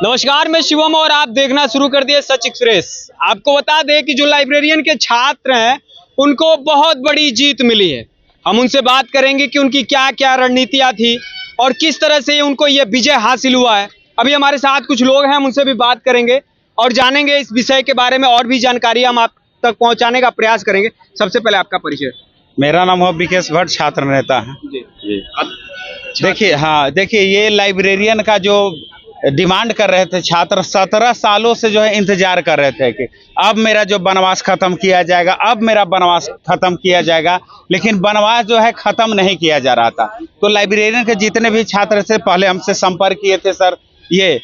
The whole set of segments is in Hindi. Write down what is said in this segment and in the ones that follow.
नमस्कार, मैं शिवम और आप देखना शुरू कर दिए सच एक्सप्रेस। आपको बता दें कि जो लाइब्रेरियन के छात्र हैं उनको बहुत बड़ी जीत मिली है। हम उनसे बात करेंगे कि उनकी क्या क्या रणनीतियां थी और किस तरह से उनको ये विजय हासिल हुआ है। अभी हमारे साथ कुछ लोग हैं, हम उनसे भी बात करेंगे और जानेंगे इस विषय के बारे में और भी जानकारी हम आप तक पहुंचाने का प्रयास करेंगे। सबसे पहले आपका परिचय। मेरा नाम है विकेश भट्ट, छात्र नेता है जी। देखिए ये लाइब्रेरियन का जो डिमांड कर रहे थे छात्र, 17 सालों से जो है इंतजार कर रहे थे कि अब मेरा जो वनवास खत्म किया जाएगा, अब मेरा वनवास खत्म किया जाएगा, लेकिन वनवास जो है खत्म नहीं किया जा रहा था। तो लाइब्रेरियन के जितने भी छात्र से पहले हमसे संपर्क किए थे सर, ये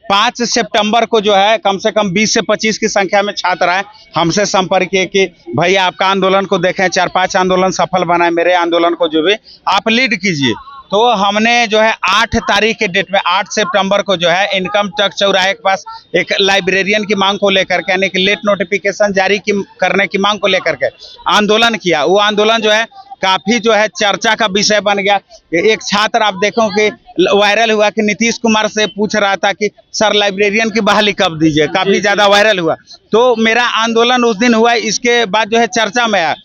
5 सितंबर को जो है कम से कम 20 से 25 की संख्या में छात्र आए, हमसे संपर्क किए कि भैया आपका आंदोलन को देखें, 4-5 आंदोलन सफल बनाए, मेरे आंदोलन को जो भी आप लीड कीजिए। तो हमने जो है 8 तारीख के डेट में 8 सितंबर को जो है इनकम टैक्स चौराहे के पास एक लाइब्रेरियन की मांग को लेकर के, यानी कि लेट नोटिफिकेशन जारी करने की मांग को लेकर के आंदोलन किया। वो आंदोलन जो है काफी जो है चर्चा का विषय बन गया। एक छात्र आप देखो कि वायरल हुआ कि नीतीश कुमार से पूछ रहा था कि सर लाइब्रेरियन की बहाली कब दीजिए, काफी ज्यादा वायरल हुआ। तो मेरा आंदोलन उस दिन हुआ, इसके बाद जो है चर्चा में आया।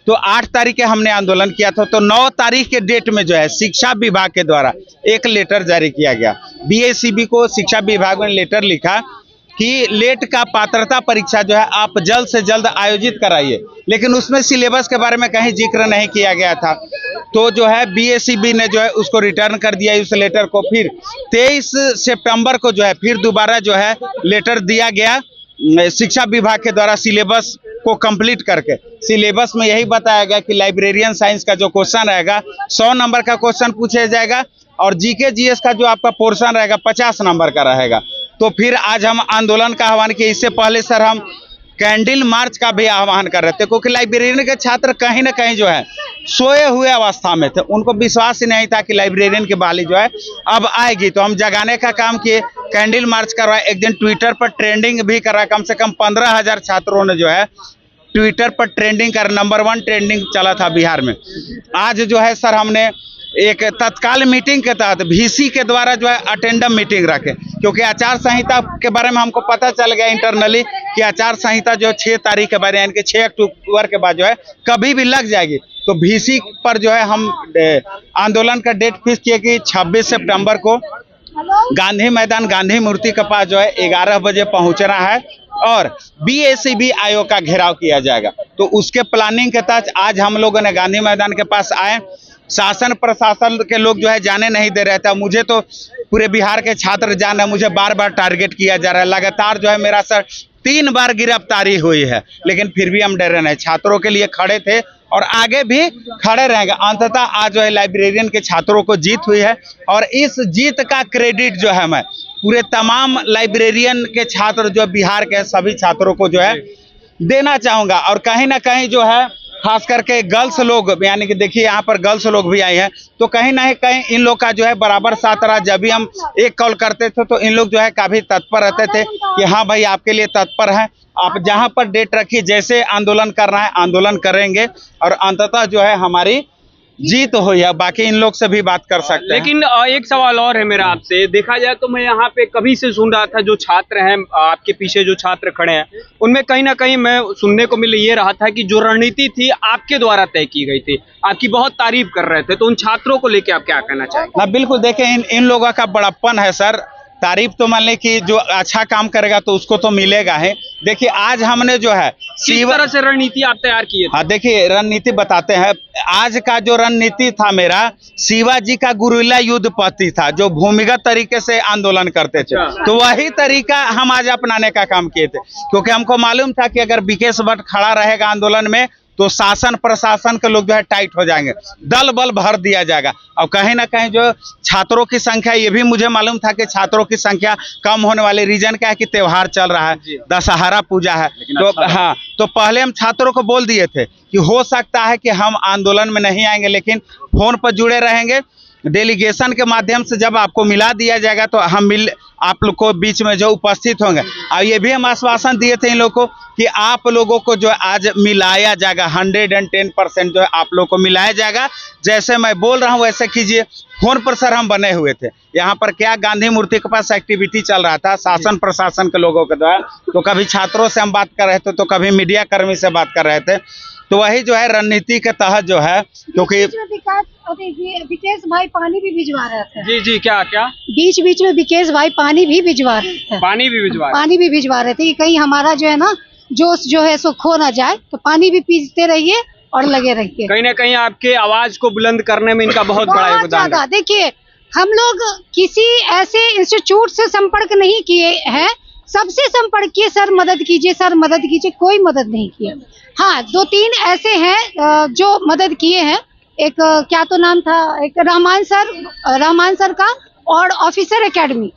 तो 8 तारीख के हमने आंदोलन किया था। तो 9 तारीख के डेट में जो है शिक्षा विभाग के द्वारा एक लेटर जारी किया गया। बीएसीबी को शिक्षा विभाग ने लेटर लिखा कि लेट का पात्रता परीक्षा जो है आप जल्द से जल्द आयोजित कराइए, लेकिन उसमें सिलेबस के बारे में कहीं जिक्र नहीं किया गया था। तो जो है बीएसीबी ने जो है उसको रिटर्न कर दिया उस लेटर को। फिर 23 सितंबर को जो है फिर दोबारा जो है लेटर दिया गया शिक्षा विभाग के द्वारा सिलेबस को कंप्लीट करके। सिलेबस में यही बताया गया कि लाइब्रेरियन साइंस का जो क्वेश्चन रहेगा 100 नंबर का क्वेश्चन पूछा जाएगा और जीके जीएस का जो आपका पोर्शन रहेगा 50 नंबर का रहेगा। तो फिर आज हम आंदोलन का आह्वान किए। इससे पहले सर हम कैंडल मार्च का भी आह्वान कर रहे थे, क्योंकि लाइब्रेरियन के छात्र कहीं ना कहीं जो है सोए हुए अवस्था में थे। उनको विश्वास ही नहीं था कि लाइब्रेरियन की बहाली जो है अब आएगी। तो हम जगाने का काम किए, कैंडल मार्च करवाए, एक दिन ट्विटर पर ट्रेंडिंग भी करा। कम से कम 15,000 छात्रों ने जो है ट्विटर पर ट्रेंडिंग कर, नंबर 1 ट्रेंडिंग चला था बिहार में। आज जो है सर हमने एक तत्काल मीटिंग के तहत VC के द्वारा जो है अटेंडम मीटिंग रखे, क्योंकि आचार संहिता के बारे में हमको पता चल गया इंटरनली कि आचार संहिता जो 6 तारीख के बाद यानी कि 6 अक्टूबर के बाद जो है कभी भी लग जाएगी। तो VC पर जो है हम आंदोलन का डेट फिक्स किए कि 26 सितंबर को गांधी मैदान गांधी मूर्ति के पास जो है 11 बजे पहुंचना है और बीएसीबी आयोग का घेराव किया जाएगा। तो उसके प्लानिंग के तहत आज हम लोगों ने गांधी मैदान के पास आए। शासन प्रशासन के लोग जो है जाने नहीं दे रहे थे। मुझे तो पूरे बिहार के छात्र जाना, मुझे बार बार टारगेट किया जा रहा है। लगातार जो है मेरा सर 3 बार गिरफ्तारी हुई है, लेकिन फिर भी हम डरे नहीं, छात्रों के लिए खड़े थे और आगे भी खड़े रहेंगे। अंततः आज जो है लाइब्रेरियन के छात्रों को जीत हुई है और इस जीत का क्रेडिट जो है मैं पूरे तमाम लाइब्रेरियन के छात्र जो बिहार के सभी छात्रों को जो है देना चाहूँगा। और कहीं ना कहीं जो है खास करके गर्ल्स लोग, यानी कि देखिए यहाँ पर गर्ल्स लोग भी आए हैं, तो कहीं ना कहीं इन लोग का जो है बराबर साथ रहा। जब भी हम एक कॉल करते थे तो इन लोग जो है काफी तत्पर रहते थे कि हाँ भाई आपके लिए तत्पर हैं, आप जहाँ पर डेट रखिए, जैसे आंदोलन करना है आंदोलन करेंगे और अंततः जो है हमारी जीत हुई है। बाकी इन लोग से भी बात कर सकते हैं। लेकिन एक सवाल और है मेरा आपसे। देखा जाए तो मैं यहाँ पे कभी से सुन रहा था, जो छात्र हैं आपके पीछे जो छात्र खड़े हैं उनमें कहीं ना कहीं मैं सुनने को मिल ये रहा था कि जो रणनीति थी आपके द्वारा तय की गई थी, आपकी बहुत तारीफ कर रहे थे। तो उन छात्रों को लेके आप क्या कहना चाहेंगे? ना बिल्कुल, देखें इन लोगों का बड़प्पन है सर। तारीफ तो मान लें कि जो अच्छा काम करेगा तो उसको तो मिलेगा है। देखिए आज हमने जो है किस तरह से रणनीति आप तैयार किए थे? हाँ देखिए रणनीति बताते हैं। आज का जो रणनीति था मेरा, शिवाजी का गुरिल्ला युद्ध पद्धति था, जो भूमिगत तरीके से आंदोलन करते थे। तो वही तरीका हम आज अपनाने का काम किए थे, क्योंकि हमको मालूम था कि अगर विकेश भट्ट खड़ा रहेगा आंदोलन में तो शासन प्रशासन के लोग जो है टाइट हो जाएंगे, दल बल भर दिया जाएगा। और कहीं ना कहीं जो छात्रों की संख्या, ये भी मुझे मालूम था कि छात्रों की संख्या कम होने वाली। रीजन क्या है कि त्योहार चल रहा है, दशहरा पूजा है। तो हाँ, तो पहले हम छात्रों को बोल दिए थे कि हो सकता है कि हम आंदोलन में नहीं आएंगे, लेकिन फोन पर जुड़े रहेंगे डेलीगेशन के माध्यम से जब आपको मिला दिया जाएगा तो आप लोग को बीच में जो उपस्थित होंगे। और ये भी हम आश्वासन दिए थे इन लोगों को कि आप लोगों को जो आज मिलाया जाएगा 110% जो है आप लोग को मिलाया जाएगा। जैसे मैं बोल रहा हूँ वैसे कीजिए। फोन पर सर हम बने हुए थे, यहाँ पर क्या गांधी मूर्ति के पास एक्टिविटी चल रहा था शासन प्रशासन के लोगों के द्वारा, तो कभी छात्रों से हम बात कर रहे थे तो कभी मीडिया कर्मी से बात कर रहे थे। तो वही जो है रणनीति के तहत जो है, क्योंकि विकेश भाई पानी भी भिजवा रहे थे। जी जी, क्या क्या बीच बीच में विकेश भाई पानी भी भिजवा रहे थे। पानी भी भिजवा रहे थे कि कहीं हमारा जो है ना जोश जो है सो खो ना जाए, तो पानी भी पीते रहिए और लगे रहिए। कहीं ना कहीं आपके आवाज को बुलंद करने में इनका बहुत बड़ा योगदान है। देखिए, हम लोग किसी ऐसे इंस्टीट्यूट से संपर्क नहीं किए हैं, सबसे संपर्क किए, सर मदद कीजिए, कोई मदद नहीं किया। हाँ, 2-3 ऐसे हैं जो मदद किए हैं। एक क्या तो नाम था, एक रहमान सर का, और ऑफिसर एकेडमी,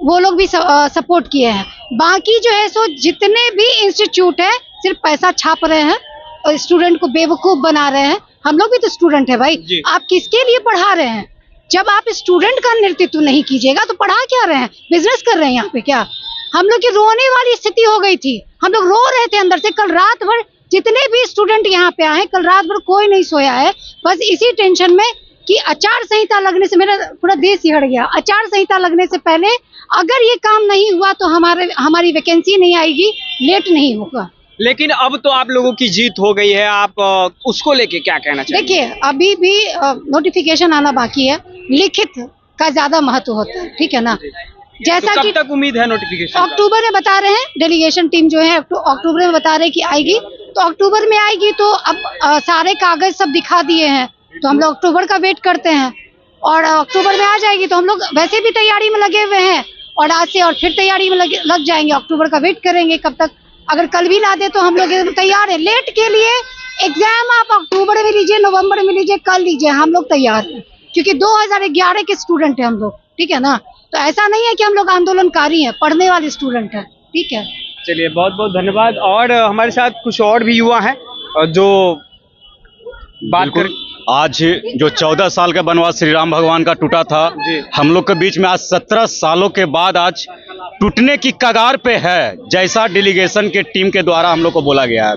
वो लोग भी सपोर्ट किए हैं। बाकी जो है सो जितने भी इंस्टीट्यूट है सिर्फ पैसा छाप रहे हैं और स्टूडेंट को बेवकूफ बना रहे हैं। हम लोग भी तो स्टूडेंट है भाई, आप किसके लिए पढ़ा रहे हैं? जब आप स्टूडेंट का नेतृत्व नहीं कीजिएगा तो पढ़ा क्या रहे हैं? बिजनेस कर रहे हैं यहाँ पे क्या? हम लोग की रोने वाली स्थिति हो गई थी, हम लोग रो रहे थे अंदर से। कल रात भर जितने भी स्टूडेंट यहाँ पे आए, कल रात भर कोई नहीं सोया है, बस इसी टेंशन में कि आचार संहिता लगने से, मेरा पूरा देश ही हट गया। आचार संहिता लगने से पहले अगर ये काम नहीं हुआ तो हमारी वैकेंसी नहीं आएगी, लेट नहीं होगा। लेकिन अब तो आप लोगों की जीत हो गई है, आप उसको लेके क्या कहना चाहिए? देखिए, अभी भी नोटिफिकेशन आना बाकी है, लिखित का ज्यादा महत्व होता है, ठीक है ना? जैसा तो कि कब तक उम्मीद है नोटिफिकेशन? अक्टूबर में बता रहे हैं, डेलीगेशन टीम जो है अक्टूबर में बता रहे हैं कि आएगी, तो अक्टूबर में आएगी। तो अब सारे कागज सब दिखा दिए हैं, तो हम लोग अक्टूबर का वेट करते हैं, और अक्टूबर में आ जाएगी तो हम लोग वैसे भी तैयारी में लगे हुए हैं, और आज से और फिर तैयारी में लग जाएंगे। अक्टूबर का वेट करेंगे कब तक, अगर कल भी ला दे तो हम लोग तैयार है। लेट के लिए एग्जाम आप अक्टूबर में लीजिए, नवंबर में लीजिए, कल लीजिए, हम लोग तैयार हैं, क्योंकि 2011 के स्टूडेंट हैं हम लोग, ठीक है ना? तो ऐसा नहीं है कि हम लोग आंदोलनकारी हैं, पढ़ने वाले स्टूडेंट हैं, ठीक है। चलिए, बहुत बहुत धन्यवाद। और हमारे साथ कुछ और भी युवा हैं जो बात कर। आज जो 14 साल का वनवास श्री राम भगवान का टूटा था, हम लोग के बीच में आज 17 सालों के बाद आज टूटने की कगार पे है, जैसा डेलीगेशन के टीम के द्वारा हम लोग को बोला गया है।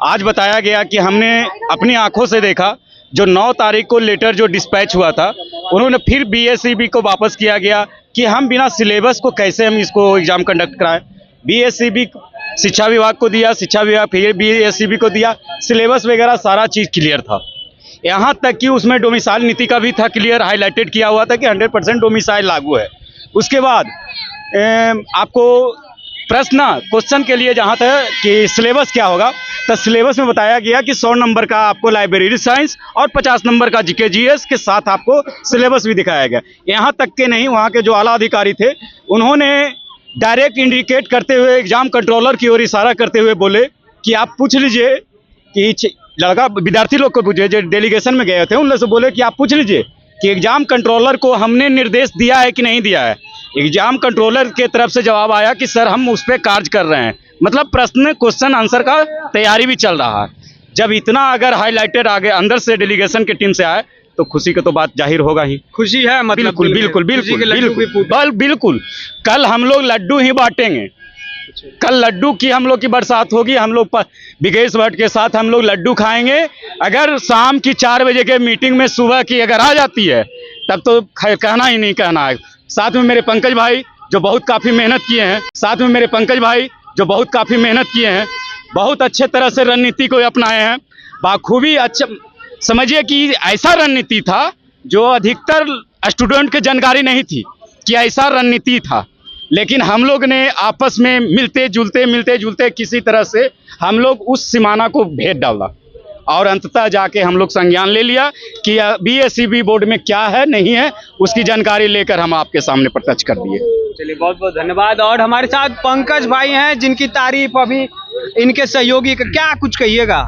आज बताया गया कि हमने अपनी आंखों से देखा, जो 9 तारीख को लेटर जो डिस्पैच हुआ था, उन्होंने फिर बीएसईबी को वापस किया गया कि हम बिना सिलेबस को कैसे हम इसको एग्जाम कंडक्ट कराएं। बीएसईबी शिक्षा विभाग को दिया, शिक्षा विभाग फिर बीएसईबी को दिया, सिलेबस वगैरह सारा चीज़ क्लियर था। यहाँ तक कि उसमें डोमिसाइल नीति का भी था क्लियर, हाईलाइटेड किया हुआ था कि 100% डोमिसाइल लागू है। उसके बाद आपको क्वेश्चन के लिए जहाँ तक कि सिलेबस क्या होगा, तो सिलेबस में बताया गया कि 100 नंबर का आपको लाइब्रेरी साइंस और 50 नंबर का जीके जीएस के साथ आपको सिलेबस भी दिखाया गया। यहाँ तक के नहीं, वहाँ के जो आला अधिकारी थे उन्होंने डायरेक्ट इंडिकेट करते हुए एग्जाम कंट्रोलर की ओर इशारा करते हुए बोले कि आप पूछ लीजिए कि विद्यार्थी लोग को पूछे जो डेलीगेशन में गए थे, उन लोग से बोले कि आप पूछ लीजिए कि एग्जाम कंट्रोलर को हमने निर्देश दिया है कि नहीं दिया है। एग्जाम कंट्रोलर के तरफ से जवाब आया कि सर हम उस पर कार्य कर रहे हैं, मतलब क्वेश्चन आंसर का तैयारी भी चल रहा है। जब इतना अगर हाईलाइटेड आगे अंदर से डेलीगेशन की टीम से आए तो खुशी की तो बात जाहिर होगा ही। खुशी है, मतलब बिल्कुल बिल्कुल बिल्कुल बिल्कुल। कल हम लोग लड्डू ही बांटेंगे, कल लड्डू की हम लोग की बरसात होगी। हम लोग विकेश भट्ट के साथ हम लोग लड्डू खाएंगे। अगर शाम की 4 बजे के मीटिंग में सुबह की अगर आ जाती है तब तो कहना ही नहीं कहना है। साथ में मेरे पंकज भाई जो बहुत काफ़ी मेहनत किए हैं, बहुत अच्छे तरह से रणनीति को अपनाए हैं बाखूबी। अच्छा समझिए कि ऐसा रणनीति था जो अधिकतर स्टूडेंट के जानकारी नहीं थी कि ऐसा रणनीति था, लेकिन हम लोग ने आपस में मिलते जुलते किसी तरह से हम लोग उस सीमाना को भेद डाला और अंततः जाके हम लोग संज्ञान ले लिया कि बीएसईबी बोर्ड में क्या है नहीं है, उसकी जानकारी लेकर हम आपके सामने प्रत्यक्ष कर दिए। चलिए, बहुत बहुत धन्यवाद। और हमारे साथ पंकज भाई हैं जिनकी तारीफ अभी इनके सहयोगी का, क्या कुछ कहिएगा?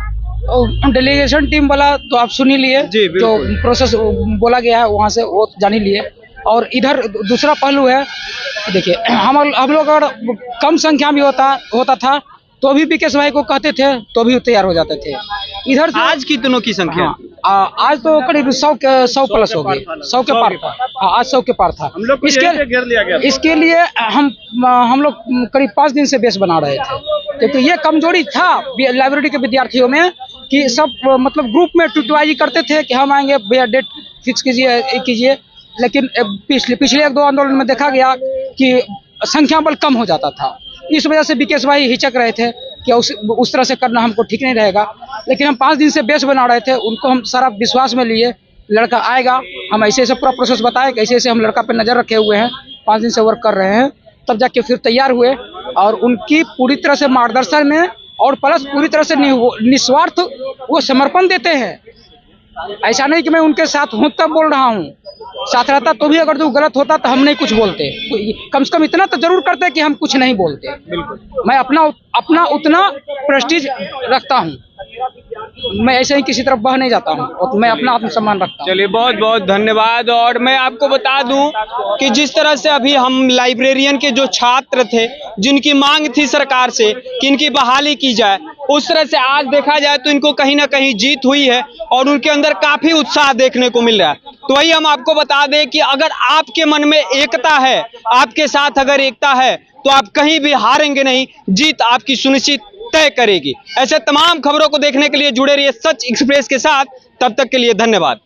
डेलीगेशन टीम वाला तो आप सुन ही लिए, जो प्रोसेस बोला गया है वहाँ से वो जान ही लिए। और इधर दूसरा पहलू है, देखिए हम लोग अगर कम संख्या में होता था तो भी विकेश भाई को कहते थे तो भी तैयार हो जाते थे। इधर से आज कितनों की संख्या हाँ, आज तो करीब 100 प्लस हो गई, 100 के पार था। हाँ, आज 100 के पार था। इसके लिए हम लोग करीब 5 दिन से बेस बना रहे थे, क्योंकि ये कमजोरी था लाइब्रेरी के विद्यार्थियों में कि सब मतलब ग्रुप में टुटवाई करते थे कि हम आएंगे भैया डेट फिक्स कीजिए, लेकिन पिछले 1-2 आंदोलन में देखा गया कि संख्या बल कम हो जाता था। इस वजह से विकेश भाई हिचक रहे थे कि उस तरह से करना हमको ठीक नहीं रहेगा, लेकिन हम 5 दिन से बेस बना रहे थे, उनको हम सारा विश्वास में लिए लड़का आएगा, हम ऐसे ऐसे पूरा प्रोसेस बताए कि ऐसे ऐसे हम लड़का पे नज़र रखे हुए हैं, 5 दिन से वर्क कर रहे हैं, तब जाके फिर तैयार हुए और उनकी पूरी तरह से मार्गदर्शन में और प्लस पूरी तरह से निस्वार्थ वो समर्पण देते हैं। ऐसा नहीं कि मैं उनके साथ हूँ तब बोल रहा हूँ, साथ रहता तो भी अगर जो गलत होता तो हम नहीं कुछ बोलते, कम से कम इतना तो जरूर करते कि हम कुछ नहीं बोलते। मैं अपना उतना प्रेस्टीज रखता हूँ, मैं ऐसे ही किसी तरफ बह नहीं जाता हूँ, और मैं अपना आत्मसम्मान रखता हूँ। चलिए बहुत बहुत धन्यवाद। और मैं आपको बता दूं कि जिस तरह से अभी हम लाइब्रेरियन के जो छात्र थे जिनकी मांग थी सरकार से कि इनकी बहाली की जाए, उस तरह से आज देखा जाए तो इनको कहीं ना कहीं जीत हुई है और उनके अंदर काफी उत्साह देखने को मिल रहा है। तो वही हम आपको बता दें कि अगर आपके मन में एकता है, आपके साथ अगर एकता है, तो आप कहीं भी हारेंगे नहीं, जीत आपकी सुनिश्चित तय करेगी। ऐसे तमाम खबरों को देखने के लिए जुड़े रहिए सच एक्सप्रेस के साथ, तब तक के लिए धन्यवाद।